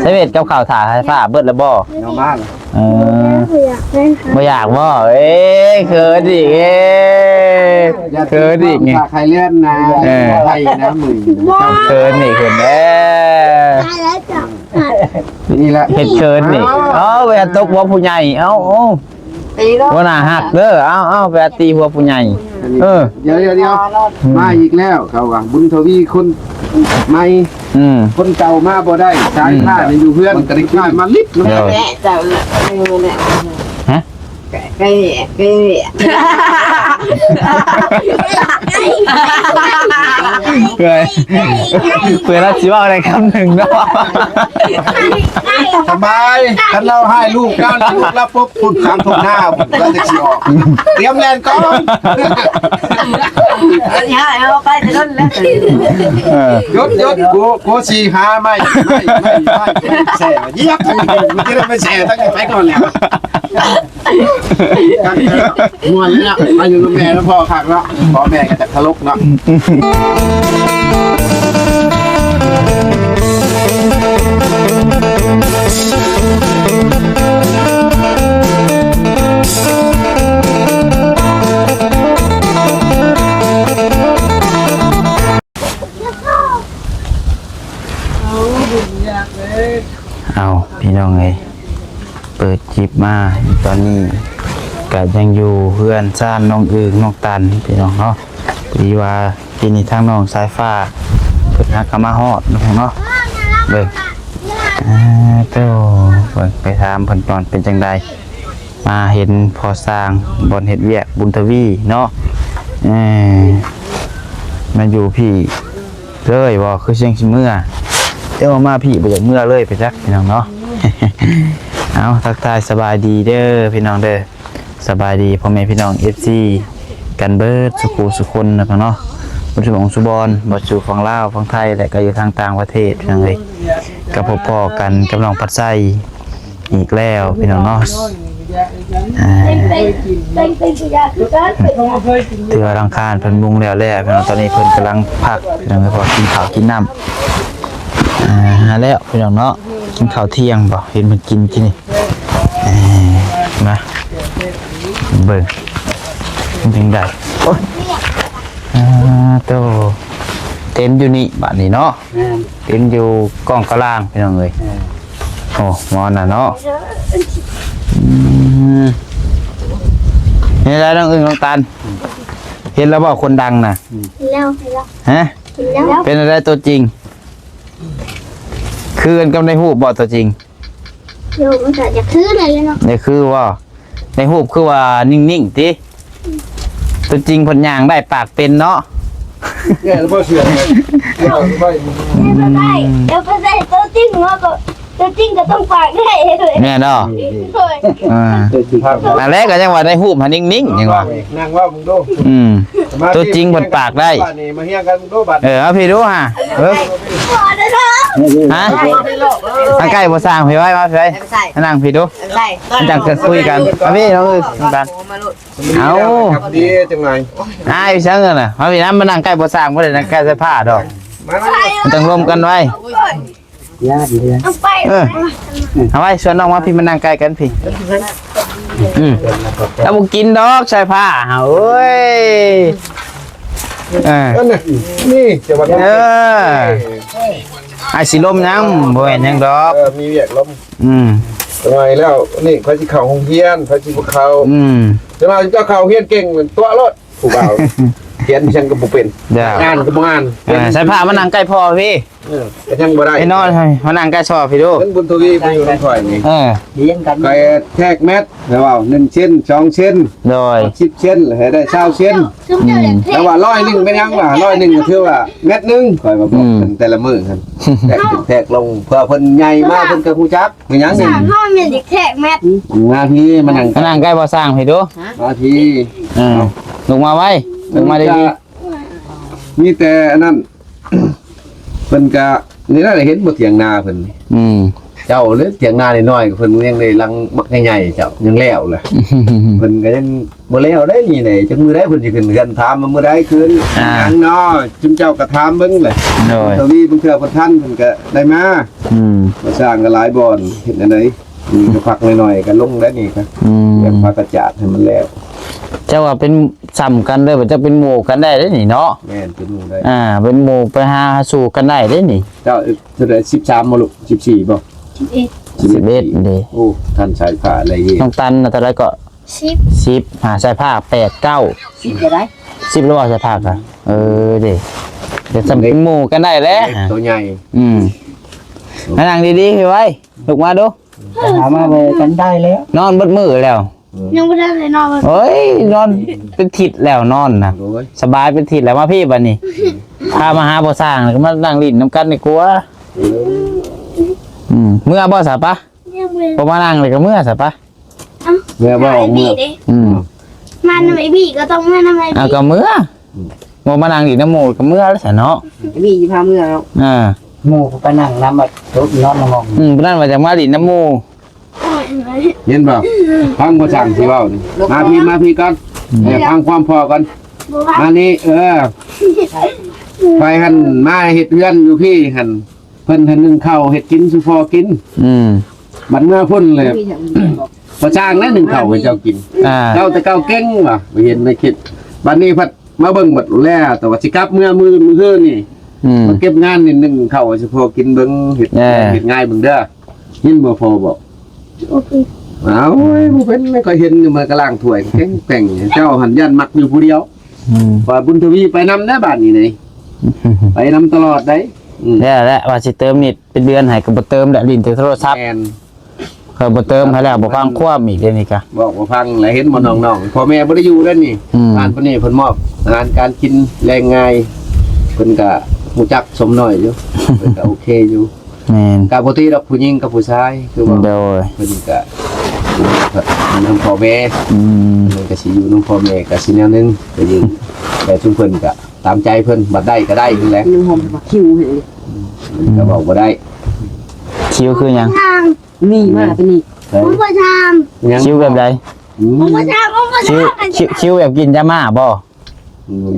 ใช้เวทกับข่าวถ่ายไฟฟ้าเบิดแล้วบ่เอามาบ่อยากบ่เอ้ยเขินอีกเขินอีกไง ใครเล่นนะไทยนะมึงเขินอีกเขินนี่แหละเห็ดเขินนี่เวลาตกหัวผู้ใหญ่ว่าน่าหักเด้อเวลาตีหัวผู้ใหญ่เดี๋ยวมาอีกแล้วเขาว่าบุญทวีคนใหม่คนเก่ามาบ่ได้สายผ้าเนี่ยอยู่เพื่อนกระดิกผ้ามาลิบเลยฮะไก่เพื่อรัดชีวะอะไรคำหนึ่งเนาะสบายถ้าเราให้ลูกก้าวลูกแล้วปุ๊บพุ่นข้ามทุ่งหน้าเราจะขี่ออกเตรียมแลนก่อนเอาไปจะโดนแล้วยศโกชีหาไม่แช่เยียบมันจะได้ไม่แช่ตั้งแต่ไปก่อนแล้วมวนแล้วมาอยู่กับแม่แล้วพ่อขักแล้วพ่อแม่ก็จะทะลุเนาะเอาพี่น้องเอ้ยเปิดจิบมาตอนนี้ก็ยังอยู่เพื่อนซ่านน้องอึ่งน้องตันพี่น้องเนาะดีว่าทีนี้ทางน้องสายฟ้าเพิ่นฮักมาฮอดเนาะเบิ่งเต้าเบิ่งไปถามเพิ่นก่อนเป็นจังไดมาเห็นพอสร้างบอนเฮ็ดเวียกบุญทวีเนาะมาอยู่พี่เลยบ่คือเชียงสิเมื่อเดี๋ยวมาพี่บ่อยากเมื่อเลยไปจักพี่น้องเนาะเอาทักทายสบายดีเด้อพี่น้องเด้อสบายดีพ่อแม่พี่น้อง FC กันเบิดสุขุสุคนนะพี่น้องเนาะบ่สุของสุบอนบ่สู่ฝั่งลาวฝั่งไทยและก็อยู่ทางต่างประเทศพี่น้องเอ้ยก็พอๆกันกับน้องปัดไส้อีกแล้วพี่น้องเนาะเตือรังคารเพิ่นมุงแล้วพี่น้องตอนนี้เพิ่นกำลังพักพี่น้องพอกินข้าวกินน้ำแล้วพี่น้องเนาะกินข้าวเที่ยงบ่เห็นมันกินนี่มาเบิ่งถึงได้โอ้โตเต็มอยู่นี่บ้านนี้เนาะเต็มอยู่กองกระล่างพี่น้องเอ้ยโอ้มอน่ะเนาะนี่ได้น้องอึ่งน้องตันเห็นแล้วบอกคนดังน่ะแล้วฮะเป็นอะไรตัวจริงคือกันกับในหูบบอกตัวจริงโยมมันจะคืออะไรเนาะนี่คือว่าในหูคือว่านิ่งๆติตัวจริงผลยางได้ปากเป็นเนาะเนี่ยแล้วพ่อเชื่อเลยเดี๋ยวไปใส่ตัวจริงเนาะตัวจริงก็ต้องปากได้เลยแน่เนาะอันแรกก็ยังว่าในหูมันนิ่งๆยังว่านั่งว่ามึงดูตัวจริงผลปากได้มาเฮียกันมึงดูบัดเอาพี่ดูฮะฮะใกล้บ่สร้างพี่ไว้มาพี่นั่งพี่ดูจังจะคุยกันพี่น้องกันเอาดีจังไงพี่ช่างน่ะพี่น้ำมานั่งใกล้บ่สร้างบ่ได้นั่งใกล้เสื้อผ้าดอกมันต้องรวมกันไว้ยากเลยเอาไว้ชวนน้องมาพี่มานั่งใกล้กันพี่แล้วบุกินดอกใส่ผ้าเฮ้ยนี่จะวันไอ้สีลมยังบ่เห็นยังดอกมีเวียกลมทำไมแล้วนี่พระจิเข่าหงเฮียนพระจิบุเขาจะมาเจ้าเข่าเฮียนเก่งเหมือนตัวรถผู้บ่าวเฮียนฉันก็บุเป็นงานก็งานใส่ผ้ามานั่งใกล้พ่อพี่ยังบ่ได้ไอ้นอนมานั่งใกล้ชอบพี่ดูเป็นบุญทวีไปอยู่ในข่อยนี่เลี้ยงกันไก่แทกเม็ดแล้วว่า1 เช่น 2 เช่นโดย10 เช่นให้ได้20 เช่นแล้วว่า100เป็นยังว่า100ก็คือว่าเม็ดนึงข่อยมาบอกแต่ละมื้อครับแทกลงเพื่อเพิ่นใหญ่มากเพิ่นก็ฮู้จักเป็นหยังนี่ห้องมีแทกเม็ดนาทีมานั่งใกล้บ่สร้างพี่ดูนาทีลงมาไว้ลงมาได้ดีมีแต่อันนั้นเพิ่นก็นี่น่าจะเห็นบ่เถียงนาเพิ่น เจ้าเลือเถียงนาน้อยๆเพิ่นยังได้ลังมักใหญ่ๆเจ้ายังแล้วเลยเพิ่นก็ยังบ่แล้วได้นี่ได้จังมื้อใดเพิ่นสิขึ้นเรือนถามมามื้อใดคืนหยังเนาะจุมเจ้าก็ถามเบิ่งเลย โดย ทวีเพิ่นเทื่อเพิ่นทันเพิ่นก็ได้มามาสร้างก็หลายบ่อนเฮ็ดอันใดนี่ก็พักหน่อยๆก็ลงได้นี่ครับเรื่องพักกระจาดให้มันแล้ว เจ้าว่าเป็นซ้ำกันเลยว่าจะเป็นหมู่กันได้เด้นี่เนาะ แม่นเป็นหมู่ได้ เป็นหมู่ไปหาสู่กันได้เด้นี่ เจ้าเท่าใด13บ่ลูก14บ่ 11เด้ โอ้ท่านชายผ้าอะไรนี่ น้องตันน่ะเท่าไหร่ก็ 10หาใส่ผ้า8 9 สิจะได้ 10แล้วบ่ใส่ผ้าก็เด้เดี๋ยวจะเป็นหมู่กันได้แล้ว ตัวใหญ่ นั่งดีๆพี่ไว้ลุกมาดู ถามมาเบกันได้แล้ว นอนเบิดมือแล้ว ยังไม่ได้เลยนอน เฮ้ยนอนเป็นทิศแล้วนอนนะ โอ้ย สบายเป็นทิศแล้วมาพี่บัดนี้พามาหาบ่สร้างแล้วก็มานั่งลิ้นน้ำกันในกลัวเมื่อบ่สะปะ ยังไม่ บ่มานั่งเลยก็เมื่อสะปะ แม่ว่าออกเมื่อ มันไม่บีก็ต้องไม่ทำไม เอาก็เมื่อบ่มานั่งลิ้นน้ำหมูก็เมื่อแล้วซะเนาะ มีพาเมื่อแล้ว หมู่ไปนั่งน้ำบัดรถนอนมอง เพราะนั้นว่าจะมาลิ้นน้ำหมู เห็นบ่ฟังบ่สั่งสิเว้านี่มาพี่ก่อนฟังความพอก่อนมานี่ไปหั่นมาเฮ็ดเรือนอยู่พี่หั่นเพิ่นหั่นนึ่งข้าวเฮ็ดกินสุพอกินบัดเมื่อพุ่นเลยบ่จ้างแล้วนึ่งข้าวให้เจ้ากินเจ้าแต่เก่าเก่งว่ะบ่เห็นในคลิปบัดนี้พัดมาเบิ่งบัดแล้วแต่ว่าสิกลับเมื่อมื้อฮื้อนี่มาเก็บงานนี่นึ่งข้าวให้สุพอกินเบิ่งเฮ็ดง่ายเบิ่งเด้อยินบ่พอบ่ โอเค เอาผู้เป็นไม่ก็เห็นอยู่มันกำลังถ้วยแข็งแกร่งเจ้าหันยันมักอยู่ผู้เดียวว่าบุญทวีไปนำนะบ้านนี้ไหนไปนำตลอดได้ แล้วว่าสิเติมนิดเป็นเดือนให้ก็บ่เติมแล้วลิ้นโทรศัพท์ แอน ก็บ่เติมให้แล้วบ่ฟังความอีกเด้นี่กะ บอกว่าฟังแล้วเห็นมันน้องๆพ่อแม่บ่ได้อยู่แล้วนี่งานพวกนี้เพิ่นมอบงานการกินแรงง่ายเพิ่นก็ฮู้จักสมน้อยอยู่เพิ่นก็โอเคอยู่ แม่น กปกติดอกผู้หญิงกับผู้ชายคือว่า โดย เพิ่นก็น้ำพ่อแม่มันก็สิอยู่น้ำพ่อแม่ก็สิแนวนึงก็ยิงแต่ทุกเพิ่นก็ตามใจเพิ่นบัดได้ก็ได้นั่นแหละ นึงหอมคิวเห็น ก็บอกบ่ได้ คิวคือหยัง ทาง มีมากตัวนี้ ผมประทาง คิวแบบใด ผมประทางผมประ คิว ทาง คิวแบบกินยาม่าบ่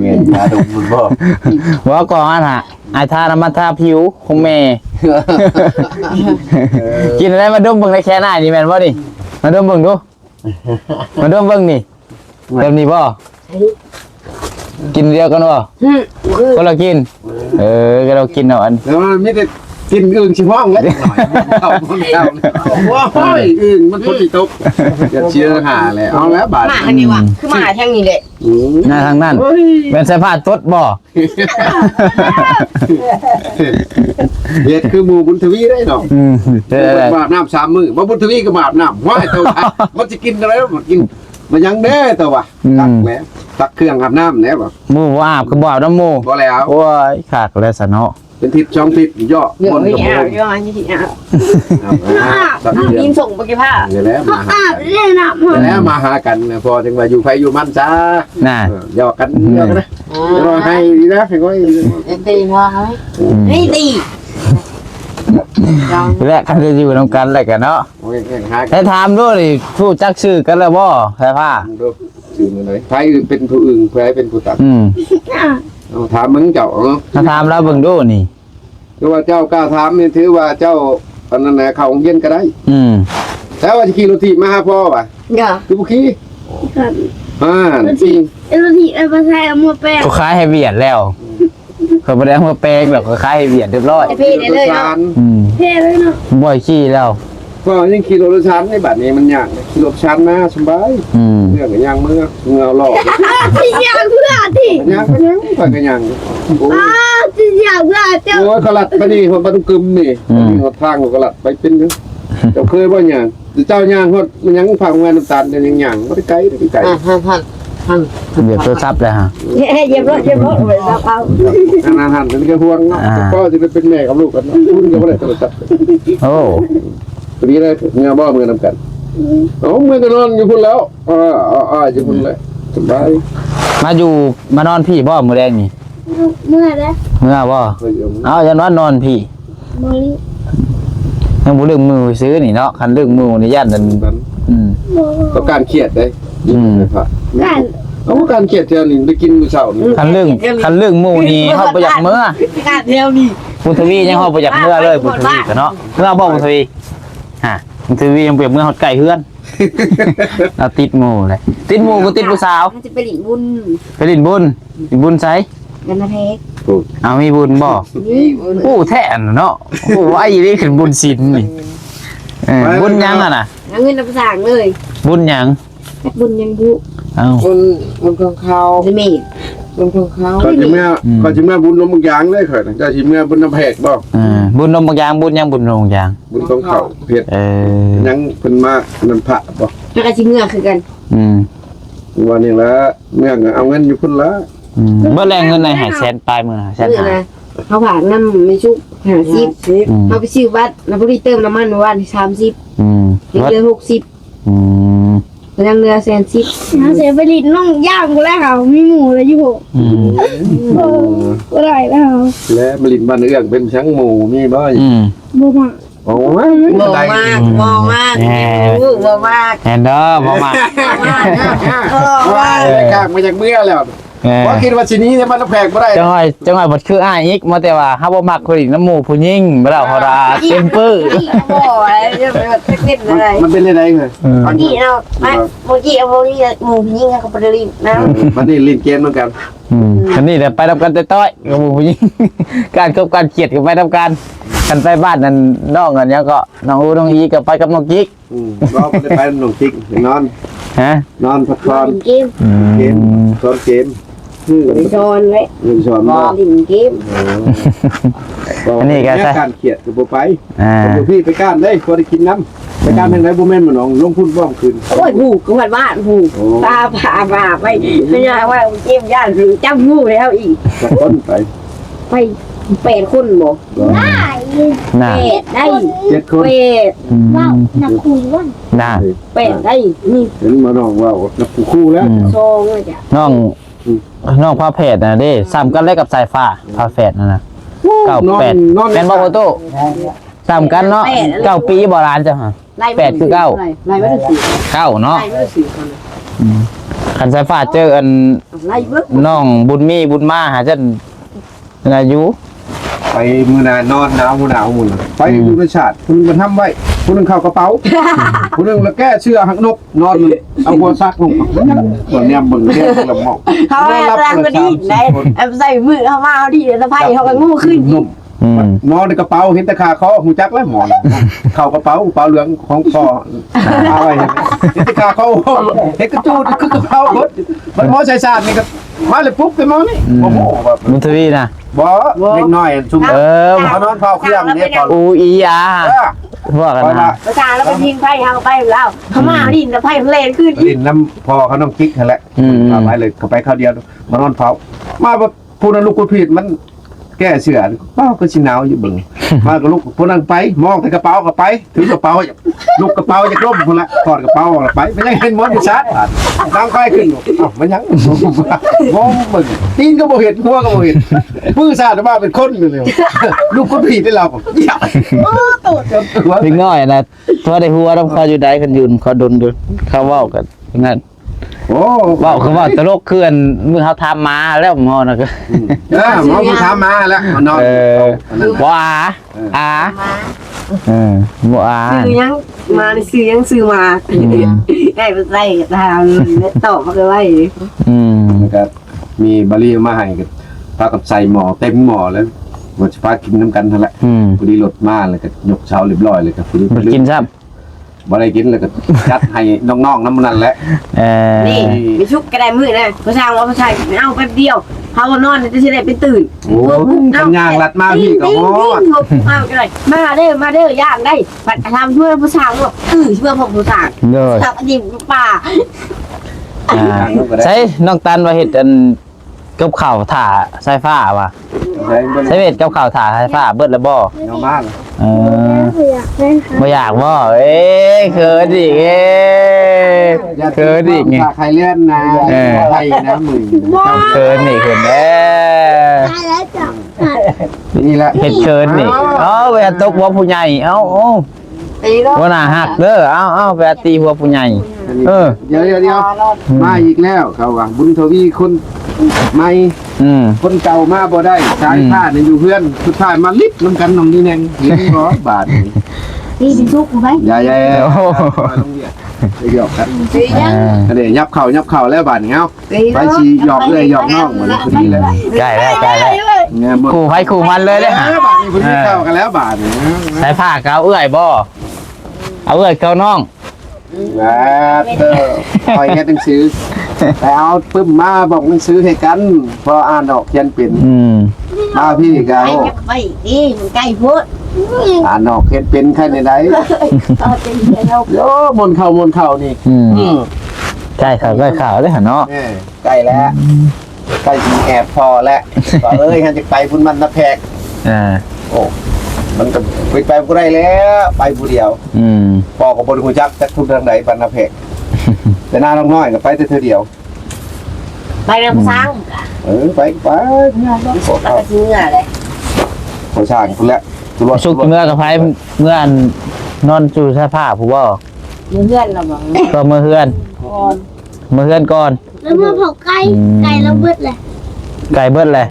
แม่นยาดมมันบ่ ว่าก่อนฮะไอ้ทาน้ำมันทาผิวของแม่ กินอะไรมาดมเบิ่งในแค่หน้านี่แม่นบ่นี่มาดมเบิ่งดูมาดมเบิ่งนี่แบบนี้บ่กินเดียวกันบ่ก็เรากินก็เรากินเอาอัน แล้วมันมีแต่กินอึ่งสิห้องแล้วหน่อยเอาคนเจ้าว้ายอึ่งมันพุ่นสิตกอย่าเชื่อหาเลยเอาแล้วบาด มาทางนี้ว่ะคือมาทางนี้แหละ หน้าทางนั้นเป็นสายผ้าตดบ่ เฮ็ดคือหมู่บุญทวีได้เนาะ ได้ บาปน้ำ3มื้อบ่บุญทวีก็บาปน้ำว้ายเจ้ามันสิกินอะไรมันกินมันยังแน่ตัววะตักแล้วตักเครื่องอาบน้ำแล้วบ่ หมู่บ่อาบก็บ่อาบน้ำหมู่ บ่แล้ว โอ้ยขากแล้วซะเนาะ เป็นทิศช่องทิศย่อ เยอะ บน ไม่ กับ เอา บน เยอะอันนี้ที่เอา สักเดือน ยินส่งไปกี่ผ้า เดี๋ยวแล้วมาหา อาบ กัน เล่นน้ำ เดี๋ยวแล้วมาหากันพอจังว่าอยู่ไผอยู่มันจ้า น่ะ หยอกกันหยอกกันนะรอให้ดีนะให้ก้อย ตีว่าให้ตี และกันจะอยู่นำกันแหละกันเนาะ โอ้ยหากั ให้ น ถามด้วยดิผู้จักชื่อกันแล้วบ่สายผ้า ดูชื่อมันเลยไผเป็นผู้อื่นไผเป็นผู้ตัด เอาถามมึงเจ้าเนาะ ถ้าถามแล้วเบิ่งดูนี่ คือว่าเจ้ากล้าถามนี่ถือว่าเจ้าตอนนั้นน่ะเข้าโรงเรียนก็ได้แต่ว่าจะขี่รถถีบมาหาพ่อป่ะ อย่า คือบ่ขี่ ครับ จริง เอลทีเอลภาษาเอามาแปล เขาขายให้เวียดแล้วเขาบ่ได้เอามาแปลงหรอกเขาขายให้เวียดเรียบร้อย พี่ได้เลยเนาะ เท่เลยเนาะ บ่อยขี้แล้ว ก็ยังขี่รถชันในบัดนี้มันยากขี่รถชันมาสบายเรื่องก็ยังมือเงาหลอก ที่อยากเพื่อที่ ยังก็ยังข่อยก็ยังโอ้ย ที่อยากเพื่อเจ้า โอ้ยกระลัดไปนี่คนบ้านกึมนี่มีหดทางกระลัดไปเป็นอยู่เจ้าเคยบ่หยังเจ้าย่างฮดมันยังฟังงานน้ำตาลยังย่างบ่ได้ไกลได้ไกล เดี๋ยวโทรศัพท์เลยฮะ เย็บรถไปซักเอา หันเป็นแค่ห่วงเนาะก็จะเป็นแม่กับลูกกันเนาะคุณก็บ่ได้โทรศัพท์ โอ้ พอดีเลยเงาบ่มือนำกันเอ้ามือก็นอนอยู่พุ่นแล้วอยู่พุ่นเลยสบาย มานอนพี่บ่มื้อแรงนี่ เมื่อแล้ว เมื่อบ่ เคยอยู่ เอาจะนอนพี่ มอลี่ ยังบ่เรื่องมือซื้อนี่เนาะคันเรื่องมือนี่ย่านนั่นต้องการเครียดได้ครับ การ เอาการเครียดเท่านี้ได้กินมื้อเช้านี่ คันเรื่องมือนี่เฮาบ่อยากเมื่อ การเที่ยวนี่ บุญทวียังเฮาบ่อยากเมื่อเลยบุญทวีก็เนาะเมื่อบ่บุญทวีฮะบุญทวียังเปรียบเมื่อฮอดไก่เฮือนเอาติดหมู่เลยติดหมู่ก็ติดผู้สาว มันจะไปหลินบุญ ไปลิ้นบุญไส กันนะเทก เอามีบุญบ่ นี่บุญ โอ้แท้นเนาะโอ้ไอ้นี่ขึ้นบุญศีลนี่บุญยังอ่ะน่ะ เอาเงินเอาไปสั่งเลย บุญยัง บุญยังบุ เอ้า มันของเขา จะมี มันของเขาก็จะแม่บุญลมบางอย่างเลยค่ะจะสิแม่บุญน้ำแพกบ่ บุญนมบางอย่างบุญยังบุญนมบางอย่าง บุญของเขาเพชรยังเพิ่นมานั่นพระบ่ แล้วก็ชิเมื่อคือกัน วันนี้ละเมื่อเอาเงินอยู่พุ่นละ เมื่อแรงเงินในหายแสนปลายมือแสน เมื่อ หา นะเขาผ่านน้ำไม่ชุก50เขาไปซื้อบัตรแล้วพอดีเติมน้ำมันวัน30ยังเหลือ60ยังเหลือ110เสียไปลินน้องย่างกูแล้วค่ะมีหมูเลยอยู่อะไรแล้ว และมลินบ้านเอื้องเป็นช้างหมูมีบ่บ่มา โอ้ย บ่มากบ่มากบ่มาก แอนเดอร์บ่มา ว่าข้างมาจากเมื่อแล้วว่าคิดว่าสินี้เนี่ยมันแพกบ่ได้จังหวะบ่คืออ้ายอีกมาแต่ว่าเฮาบ่มักคนอีกน้ำหมู่ผู้หญิงบ่แล้วเขาด่าเต็มปื้อ บ่จะเป็นเล็กๆอะไร มันเป็นได้เหรอ เมื่อกี้เนาะเมื่อกี้เอาพวกนี้หมูยิงเขาไปลินนะ มันนี่ลิ้นเกมเหมือนกัน อันนี้เดี๋ยวไปทำกันต้อยๆกับหมู่ผู้หญิงการคบการเกลียดกันไปทำกันกันไปบ้านนั่นน้องกันยังก็น้องอูน้องอีก็ไปกับน้องกิ๊ก ก็ไปหนุ่มติ๊กนอน ฮะ นอนพักผ่อน เกม เกมซ้อนเกม ชอนไว้ เงินช้อน บอ บ่ ลินเกม อันนี้ก็ใช่ การเขียดกับบ่ไป อ่า อยู่พี่ไปก้านได้พอได้กินน้ำไปก้านทางไหนบ่แม่นบ่น้องลงทุนบ่คืน โอ้ยหูกวัดบ้านหูตาผ่าไปไม่ใช่ว่าเกมย่านหรือจ้ำงูแล้วอีก จากต้นไป ไป8คนบ่ น่า 8ได้ 7คน 8 ว้าวนักคุยว่ะ น่า 8ได้นี่ เห็นมาน้องว่านับคู่แล้ว ซองเลยจ้ะ น้องพาแฝดนะเด้ซ้ำกันเลยกับสายฟ้าพาแฝดนะ98แม่นบ่โอโต้ซ้ำกันเนาะ9ปีบ่ล้านจ้ะฮะ8คือ9 ไล่ไม่ได้สิ 9เนาะ ไล่ไม่ได้สิ คันสายฟ้าเจออัน ไล่เบิด น้องบุญมีบุญมาหาจันอายุ ไปมื้อนานอนหนาวมื้อหนาวมื้อไปธรรมชาติคุณมันทำไว้คุณนึงเข้ากระเป๋าคุณนึงแล้วแก้เสื้อหักนกนอนเอาหัวซักลงตัวแนมเบิ่งเรียกลำหมอก เขาให้แรงก็ดีได้ใส่มือเขามาเอาดีสะพายเขาก็งูขึ้น นุ่มนอนในกระเป๋าเห็นแต่ขาคอหูจักแล้วหมอนเข้ากระเป๋าเหลืองของพ่อเอาไว้เห็นแต่ขาเขาเห็นกระจูดคือกระเป๋าหมดมันหมอใส่ชาตินี่ก็มาเลยปุ๊บไปมอนี่โอ้โหแบบ มุทวีนะ บ่เล็กน้อยชุ่มเขานอนเผาเครื่องเนี่ยก่อน อูอีอาพวกกันนะ ประชาแล้วไปทิ้งไพ่เขาไปแล้วเขามาดินแล้วไพ่เลนขึ้น ดินน้ำพอเขาน้ำกิ๊กนั่นแหละเอาไปเลยเขาไปข้าวเดียวมานอนเผามาแบบพูดนั้นลูกกูผิดมันแก้เสือป้าก็ชิหนาวอยู่บึงมาก็ลูกพูดนั้นไปมองแต่กระเป๋าก็ไปถือกระเป๋าลูกกระเป๋าจะล้มคนละถอดกระเป๋าออกไปไม่ยังเห็นมดอยู่ชัดนั่งไฟขึ้นอ้าวมันยังมองบึงตีนก็บ่เห็นหัวก็บ่เห็นมือชาติว่าเป็นคนเลยลูกกูผิดได้เราอย่าตัว เล็กน้อยนะตัวได้หัวต้องคอยอยู่ได้กันยืนคอยดนดูเขาเว้ากันงั้น โอ้ เว้าคือว่าตลกเคลื่อนมือเขาทำมาแล้วมอนะก็ หมอผู้ถามมาแล้วนอน บ่อาบ่อา ซื้อยังมาซื้อยังซื้อมาได้ไปใส่ทางตอบมาเลยว่า แล้วก็มีบาลีมาให้กับพากับใส่หมอเต็มหมอแล้วว่าจะพากินน้ำกันทั้งแหละพอดีรถมาแล้วก็ยกเช้าเรียบร้อยเลยก็พอดี กินซ้ำ บ่ได้กินแล้วก็จัดให้น้องๆน้ำนั่นแหละ นี่ไปชุบกระไดมือนะผู้ชายว่าผู้ชายเอาแป๊บเดียวเขานอนจะได้ไปตื่น โอ้กันย่างลัดมาพี่ก็ฮอด เอากระไดมาเด้อย่างได้ปัดทำเพื่อผู้ชายว่าเพื่อผมผู้ชาย เลย ทำอันนี้ป่า ใช้น้องตันว่าเห็ดอันกับข่าวถ่าสายฟ้าว่ะใช้เห็ดกับข่าวถ่าสายฟ้าเบิดแล้วบ่ เงามาก บ่อยากบ่เขินอีกเขินอีกไง ใครเลื่อนนะไทยนะมึง เขินอีกเขินตายแล้วจ้ะ นี่แหละ เฮ็ดเชิญนี่ไปตบหัวผู้ใหญ่บ่น่าฮักเด้อเอาไปตีหัวผู้ใหญ่เดี๋ยวมาอีกแล้วเขาว่าบุญทวีคนใหม่คนเก่ามาบ่ได้สายผ้าเนี่ยอยู่เพื่อนสุดท้ายมาลิบนำกันน้องนี่แน่งเห็นบ่บาทนี่สิทุกข์ไหมอย่าหยอกกันเดี๋ยวยับเข่าแล้วบาทเงาไปชีหยอกเลยหยอกน้องเหมือนคนนี้เลยใกล้แล้วคู่ไผคู่มันเลยเด้อบาทนี้คนนี้เข้ากันแล้วบาทนี่สายผ้าเก่าเอื้อยบ่เอาเอื้อยเก่าน้องคอยแค่หนังสือแต่เอาปึ้มมาบอกหนังสือให้กันพออ่านออกเขียนเป็นมาพี่กาวไปดิมันใกล้พูดอ่านออกเขียนเป็นใครในใดโย่มนเข่านี่ใกล้ข่าวเลยเนาะใกล้แล้วใกล้แอบพอแล้วฮันจะไปพุ่นมันนะแพกโอ้มันก็ไปผู้ใดแล้วไปผู้เดียวพอกับบนหัวจักจะทุกทางไหนปันนะแพกแต่หน้าน้องน้อยก็ไปแต่เธอเดียวไปน้ำช้างไปต้องสดแล้วก็เมื่อเลยเขาช่างคุณแล้วชุกเมื่อกับไผเมื่อนอนจูเสื้อผ้าผู้บ่เมื่อนเราบอกก็เมื่อเฮือนก่อนแล้วเมื่อเผาไก่เราเบิดเลยไก่เบิดเลย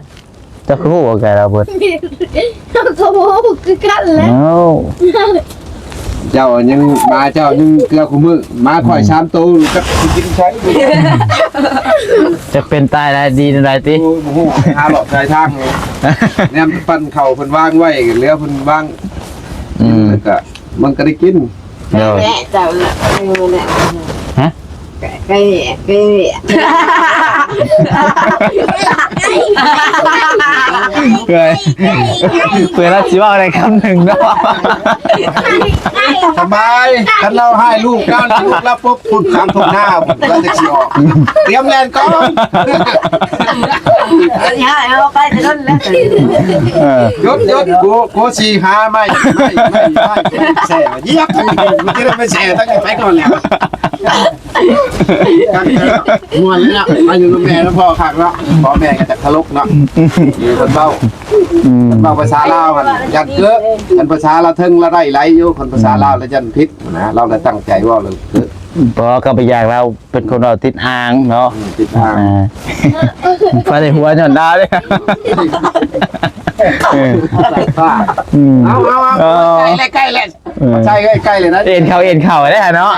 จะคู่ว่าไก่เราเบิดเขาบอกคือกันแล้วเจ้ายังมาเจ้ายังเกลือคู่มือมาคอยชามโตกับกินใช้จะเป็นตายได้ดีได้ติโอ้โหหาหลอกใจทางเลยเนี่ยปั้นเข่าเพิ่นวางไว้เหลือเพิ่นวางแล้วก็มันก็ได้กินแม่เจ้าละเนี่ยฮะไก่เพื่อนเราชิว่าอะไรคำหนึ่งเนาะสบายถ้าเราให้ลูกก้าวลูกแล้วปุ๊บพูดคำถูกหน้าเราจะชี้ออกเตรียมแลนก่อนเอาไปจะนั่นแล้วยศกูชีหาไม่แช่เยียบทั้งนี้มันจะได้ไม่แช่ตั้งแต่ไปก่อนแล้วมวนแล้วมาอยู่กับแม่แล้วพ่อขักแล้วพ่อแม่ก็จะทะลุเนาะอยู่คนเบ้าภาษาลาวกันยันเกลือกันภาษาเราทึงเราได้ไหลอยู่คนภาษาลาวแล้วยันพิษนะเราได้ตั้งใจว่าเลยเพราะก็ไปอยากเราเป็นคนเราติดอ่างเนาะติดอ่างไปในหัวหย่อนดาวเลยเอาใกล้เลยใกล้เลยนะเอ็นเข่าได้ฮะเนาะ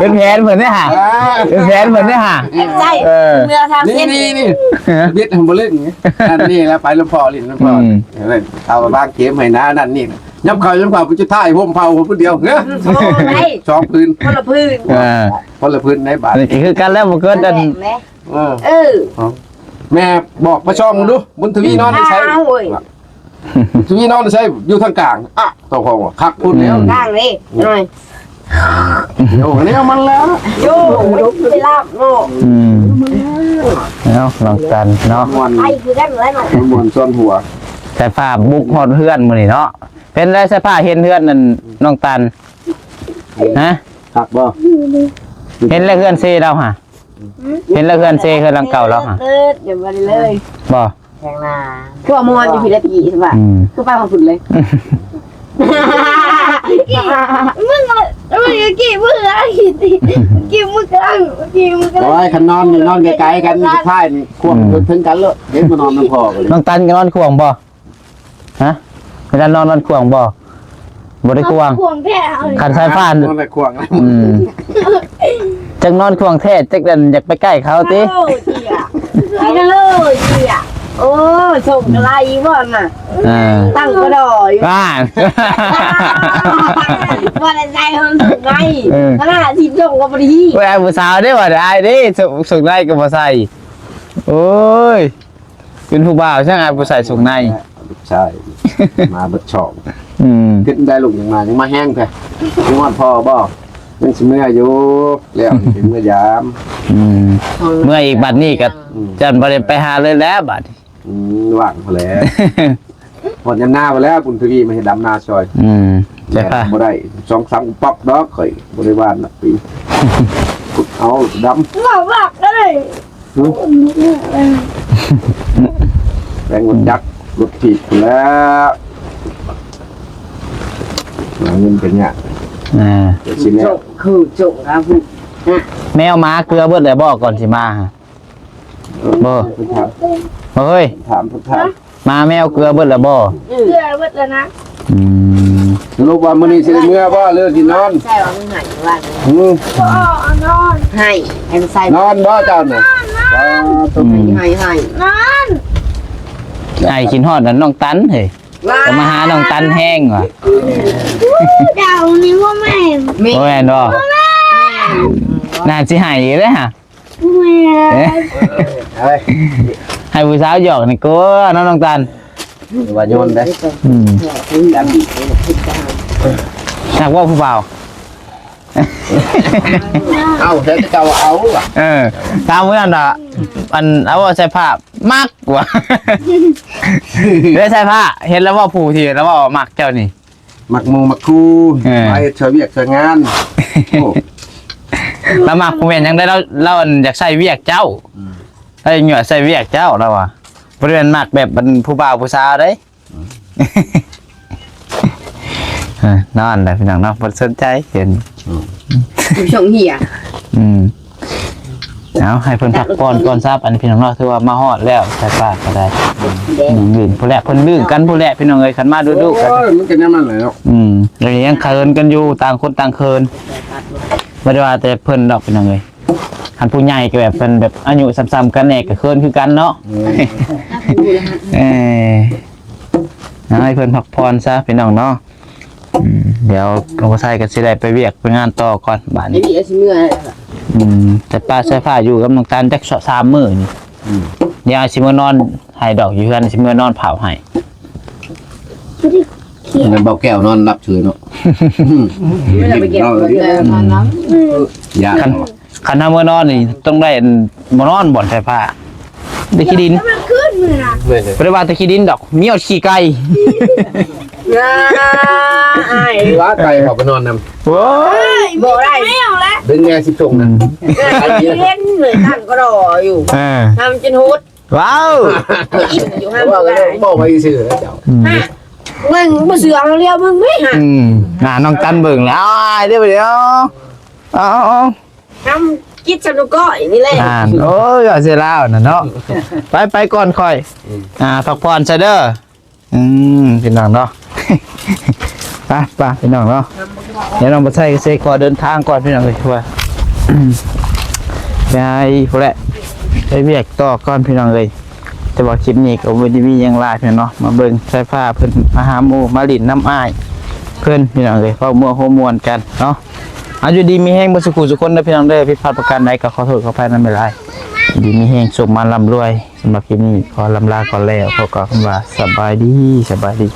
เป็นแผนเหมือนได้ฮะเป็นแผนเหมือนได้ฮะใช่เมื่อทำเส้นนี่วิทย์ทำบอลเล่นอย่างนี้นั่นนี่แล้วไปลำพอลิ้นลำพอเอามาบ้างเกมให้น้านั่นนี่ยับเข่าผมจะท่ายผมเผาผมคนเดียวเนอะสองพื้นคนละพื้นในบ้านนี่คือการแล้วมันก็ดันแม่บอกพระช่องดูบุญทวีนอนใช้ทวีนอนใช้อยู่ทางกลางต้องของคักพูดแล้วกลางเลยหน่อยโอ้เนี่ยมันแล้วโย่ไปลาบโง่เนาะลองกันเนาะไอ้คือกันเลยมันมวนซ้อนหัวใส่ผ้าบุกหอดเพื่อนมือนี่เนาะเป็นไรใส่ผ้าเห็นเพื่อนนั่นน้องตันฮะคักบ่เห็นแล้วเพื่อนเซเราฮะเห็นแล้วเพื่อนเซคือลังเก่าแล้วฮะเดี๋ยวมาเลยบ่แข่งมาคือว่ามวนอยู่พิธีใช่ป่ะคือป้าของคุณเลยมึงกี่มือกี่มือกลางโอ้ยขันนอนไกลๆกันท้ายนี่ควงถึงกันเลยเด็กมานอนน้ำพอกันเลยน้องตันก็นอนควงบ่ฮะเวลานอนควงบ่ได้ควงขันสายฟ้านอนควงจังนอนควงแท้จักดันอยากไปใกล้เขาติไปกันเลยโอ้ส่งอะไรบ้างน่ะตั้งกระดอยบ้านว่าใจมันส่งไงขนาดที่ส่งก็พอดีว่าไอ้ผู้สาวได้ว่าได้ดิส่งได้ก็บ่ใส่โอ้ยเป็นผู้บ่าวใช่ไหมผู้ใส่ส่งในใช่มาเบิดชอบขึ้นได้ลูกยังมาแห้งแท้ยังว่าพอบ่ยังสิเมื่ออยู่แล้วถึงเมื่อยามเมื่ออีกบัดนี้ก็จันบ่ได้ไปหาเลยแล้วบัดว่างพอแล้วหมดยันหน้าไปแล้วบุญทวีมาเห็นดำนาซอยใช่ป่ะบ่ได้2-3ป๊อกดอกข่อยบริวารนะปีเอาดำหลักเลย แรงรถยักษ์รถถีบแล้วเงินเป็นเนี่ยเดี๋ยวชิ้นนี้ คือจงครับผู้ แมวม้าเกลือเบิดเลยบอกก่อนสิมาฮะบ่ เฮ้ย ถาม มาแมวเกลือเบิดแล้วบ่ เพื่อวัดแล้วนะ ลูกว่ามื้อนี้สิได้เมื่อบ่เลิกสินอน ใช่ว่ามึงหายว่า นอน ให้แอนใส่ นอนบ่เจ้าน่ะต้อง ให้นอน ไอ้กินฮอดนั่นน้องตันเฮ้ยจะมาหาน้องตันแห้งว่ะ เดานี่ว่าแม่ โอ้ยบ่น่าสิหายอีกเลยฮะ แม่ ให้ผู้สาวหยอกนี่กูน้องตัน ว่าโยนได้ นักว่าผู้เบา เอ้าแต่เจ้าเอาว่ะ ตามเมื่อนั้นอ่ะอันเอาว่าใส่ผ้ามากกว่าได้ใส่ผ้าเห็นแล้วว่าผู้ที่แล้วว่ามักเจ้านี่ มักมูมักคูไปเฉยเวียกเฉยงานโอ้ แล้วมักผู้แม่นยังได้เราอยากใส่เวียกเจ้าไอ้เหงื่อใส่เวียกเจ้าแล้วว่ะบริเวณมักแบบมันผู้บ่าวผู้สาวได้นอนเลยพี่น้องเนาะบ่สนใจเห็น ผู้ชงเหี้ย เอาให้เพิ่นพักผ่อนก่อนทราบอันพี่น้องเนาะถือว่ามาฮอดแล้วใส่ปากก็ได้ลื่นผู้แลเพิ่นลื่นกันผู้แลพี่น้องเอ้ยคันมาดูๆกัน มันก็ยังมันเลยเนาะ แล้วยังเคินกันอยู่ต่างคนต่างเคินบ่ได้ว่าแต่เพิ่นดอกพี่น้องเอ้ยคันผู้ใหญ่ก็แบบเพิ่นแบบอายุซ้ำๆกันแน่ก็เคินคือกันเนาะให้เพิ่นพักผ่อนซะพี่น้องเนาะเดี๋ยวหลวงพ่อไส้ก็สิได้ไปเวียกไปงานต่อก่อนบัด ไอ้ นี้ นี่สิเมื่อ แต่ป้าใช้ผ้าอยู่กับน้องตาลจัก3มื้อนี่เดี๋ยวสิมื้อนอนให้ดอกอยู่เฮือนสิมื้อนอนเผาให้ นั่นเบาแก้วนอนรับเฉยเนาะ ไม่ได้ไปเก็บเลยนอนน้ำ ยาก คันถ้ามื้อนอนนี่ต้องได้บ่นอนบ่อนใช้ผ้าได้ขี้ดิน มันขึ้นมือนะ เลย บ่ได้ว่าแต่ขี้ดินดอกมีเอาขี้ไก่ ว่าไก่เขาไปนอนนำ โอ้ย บอกได้ไม่เอาแล้ว ดึงแง่สิบตรงนะ เล่นเหมือนตั้งก็รออยู่ทำจนฮุด ว้าว อยู่ห้าม ว่า ก็ กัน ได้ บอกไปซื่อแล้วเจ้า มึงมาเสือกเรียวมึงไม่หัน น้องตันเบิ่งแล้วเดี๋ยวเอา ทำกิจสนุกก็อย่างนี้แหละ โอ้ยเสียแล้วน่ะเนาะไปก่อนค่อยพักผ่อนซะเด้อพี่น้องเนาะไปพี่น้องเนาะเดี๋ยวน้องบ่ใส่เซขอเดินทางก่อนพี่น้องเลยว่าไปพุ่นแหละไปเวียกต่อก่อนพี่น้องเลยแต่ว่าคลิปนี้ก็บ่ได้มีหยังหลายพี่น้องเนาะมาเบิ่งใส่ผ้าเพิ่นมาหาหมู่มาลิ้นน้ำอ้ายเพิ่นพี่น้องเลยเว้ามั่วโฮมวนกันเนาะอยู่ดีมีแห้งบ่สุขุสุคนเด้อพี่น้องเด้อผิดพลาดประการใดก็ขอโทษขออภัยนำไม่หลายดีมีแห้งสุขมันร่ำรวยสำหรับคลิปนี้ขอลำลาก่อนแล้วขอกล่าวคำว่าสบายดี